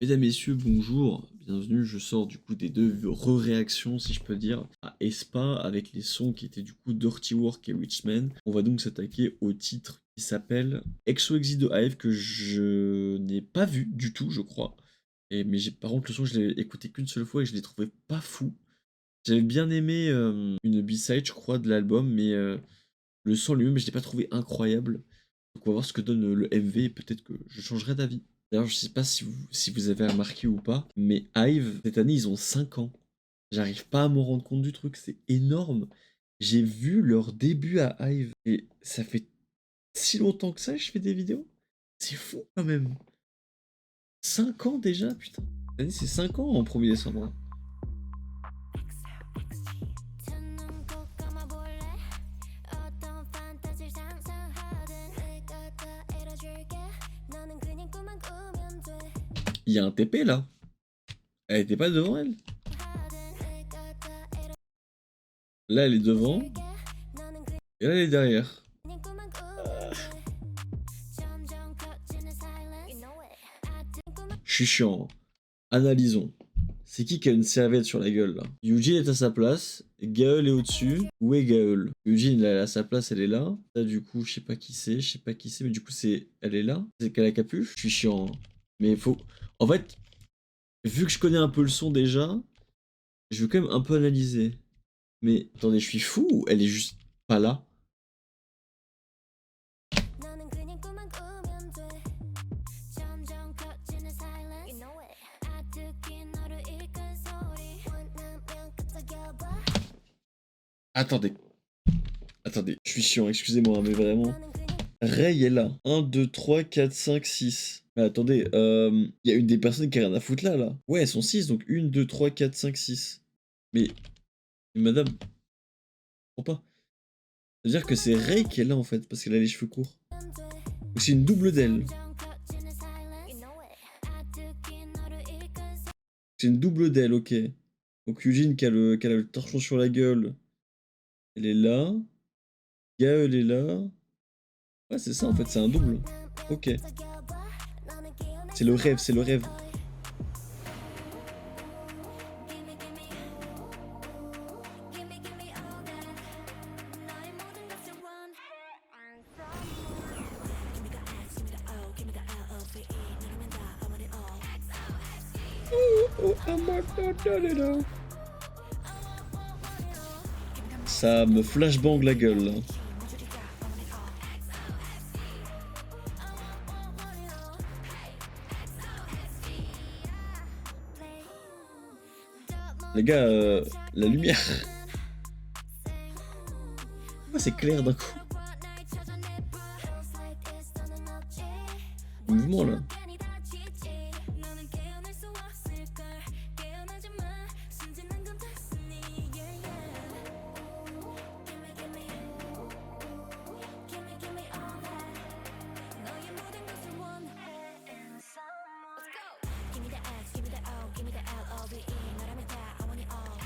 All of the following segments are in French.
Mesdames, messieurs, bonjour, bienvenue. Je sors du coup des deux re-réactions, si je peux dire, à Espa avec les sons qui étaient du coup Dirty Work et Richman. On va donc s'attaquer au titre qui s'appelle Exo Exit de Hive que je n'ai pas vu du tout, je crois. Mais par contre, le son, je l'ai écouté qu'une seule fois et je l'ai trouvé pas fou. J'avais bien aimé une B-side, je crois, de l'album, mais le son lui-même, je l'ai pas trouvé incroyable. Donc on va voir ce que donne le MV et peut-être que je changerai d'avis. D'ailleurs, je sais pas si vous avez remarqué ou pas, mais Hive, cette année, ils ont 5 ans. J'arrive pas à me rendre compte du truc, c'est énorme. J'ai vu leur début à Hive et ça fait si longtemps que ça que je fais des vidéos. C'est fou quand même. 5 ans déjà, putain. Cette année, c'est 5 ans en 1er décembre. Il y a un TP là. Elle était pas devant elle. Là, elle est devant. Et là, elle est derrière. Je suis chiant. Analysons. C'est qui a une serviette sur la gueule là? Eugene est à sa place, Gaël est au-dessus. Où est Gaël? Eugene elle est à sa place, elle est là. Là du coup, je sais pas qui c'est, mais du coup c'est. Elle est là. C'est qu'elle a la capuche. Je suis chiant. Hein. Mais il faut. En fait, vu que je connais un peu le son déjà, je veux quand même un peu analyser. Mais attendez, je suis fou ou elle est juste pas là? Attendez. Attendez, je suis chiant, excusez-moi, mais vraiment. Ray est là. 1, 2, 3, 4, 5, 6. Mais attendez, il y a une des personnes qui a rien à foutre là, là. Ouais, elles sont 6, donc 1, 2, 3, 4, 5, 6. Mais madame, je comprends pas. C'est-à-dire que c'est Ray qui est là en fait, parce qu'elle a les cheveux courts. Ou c'est une double d'elle. C'est une double d'elle, ok. Donc Eugene qui a le torchon sur la gueule. Elle est là. Gaël est là. Ouais, c'est ça en fait, c'est un double. Ok. C'est le rêve, c'est le rêve. Ça me flashbang la gueule. Là. Les gars, la lumière. Pourquoi c'est clair d'un coup? Le mouvement là.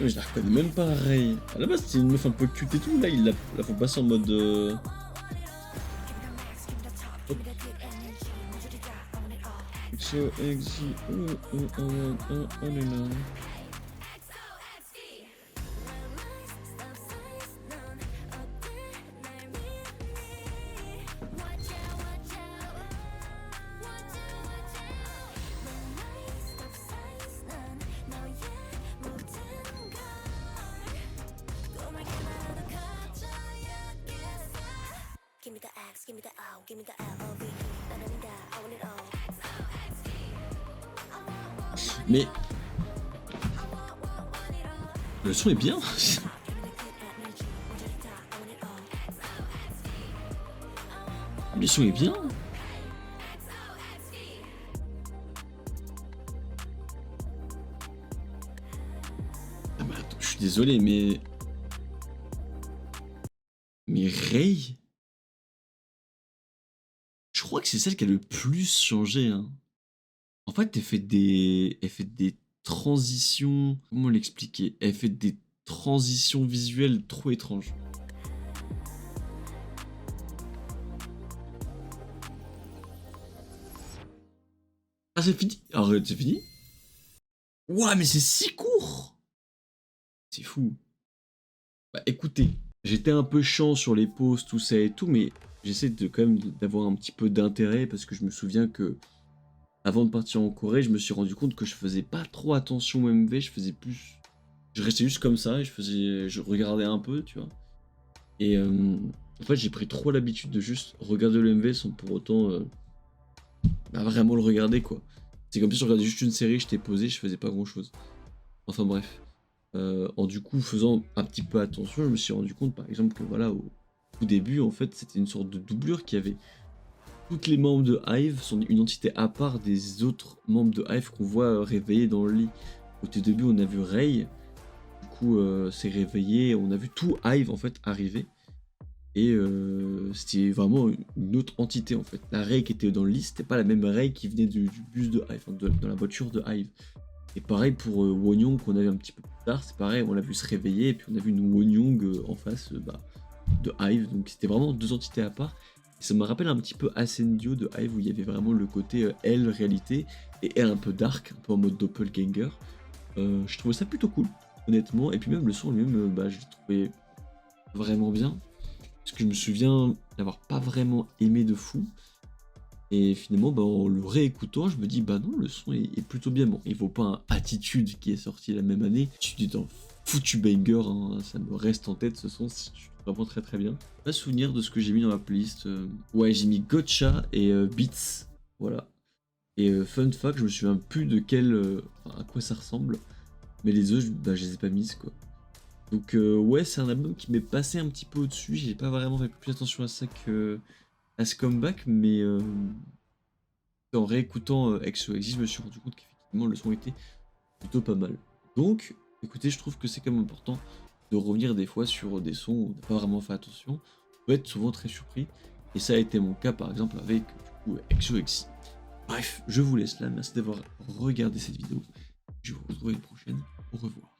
Je la reconnais même pas, Ray. À la base, c'était une meuf un peu cute et tout. Là, ils la font passer en mode. So, exit. On est là. Mais le son est bien. Le son est bien. Ah bah attends, je suis désolé, mais Ray, je crois que c'est celle qui a le plus changé. Hein. En fait, elle fait des transitions. Comment l'expliquer? Elle fait des transitions visuelles trop étranges. Ah, c'est fini. Arrête, c'est fini. Ouah, mais c'est si court. C'est fou. Bah écoutez, j'étais un peu chiant sur les pauses, tout ça et tout, mais j'essaie de quand même d'avoir un petit peu d'intérêt parce que je me souviens que avant de partir en Corée, je me suis rendu compte que je faisais pas trop attention au MV, je faisais plus. Je restais juste comme ça et je regardais un peu, tu vois. Et en fait, j'ai pris trop l'habitude de juste regarder le MV sans pour autant bah, vraiment le regarder, quoi. C'est comme si je regardais juste une série, j'étais posé, je faisais pas grand chose. Enfin bref. En du coup faisant un petit peu attention, je me suis rendu compte par exemple que voilà, au tout début, en fait, c'était une sorte de doublure qui avait toutes les membres de Hive sont une entité à part des autres membres de Hive qu'on voit réveillés dans le lit. Au tout début, on a vu Rei, du coup, s'est réveillé, on a vu tout Hive en fait arriver. Et c'était vraiment une autre entité en fait. La Rei qui était dans le lit, c'était pas la même Rei qui venait du bus de Hive, enfin, dans la voiture de Hive. Et pareil pour Wonyoung qu'on a vu un petit peu plus tard, c'est pareil, on l'a vu se réveiller et puis on a vu une Wonyoung en face de Hive, donc c'était vraiment deux entités à part. Et ça me rappelle un petit peu Ascendio de Hive où il y avait vraiment le côté elle réalité et elle un peu dark, un peu en mode doppelganger. Je trouvais ça plutôt cool, honnêtement, et puis même le son lui-même, je l'ai trouvé vraiment bien. Parce que je me souviens d'avoir pas vraiment aimé de fou. Et finalement, en le réécoutant, je me dis, bah non, le son est plutôt bien. Bon, il vaut pas un Attitude qui est sorti la même année. Attitude est un foutu banger, hein, ça me reste en tête ce son, je trouve vraiment très très bien. Pas souvenir de ce que j'ai mis dans la playlist. Ouais, j'ai mis Gotcha et Beats, voilà. Et fun fact, je me souviens plus de à quoi ça ressemble. Mais les autres, je les ai pas mises, quoi. Donc ouais, c'est un album qui m'est passé un petit peu au-dessus. J'ai pas vraiment fait plus attention à ça à ce comeback, mais en réécoutant XOXY, je me suis rendu compte qu'effectivement le son était plutôt pas mal. Donc, écoutez, je trouve que c'est quand même important de revenir des fois sur des sons où on n'a pas vraiment fait attention. On peut être souvent très surpris, et ça a été mon cas par exemple avec du coup XOXY. Bref, je vous laisse là, merci d'avoir regardé cette vidéo. Je vous retrouve une prochaine, au revoir.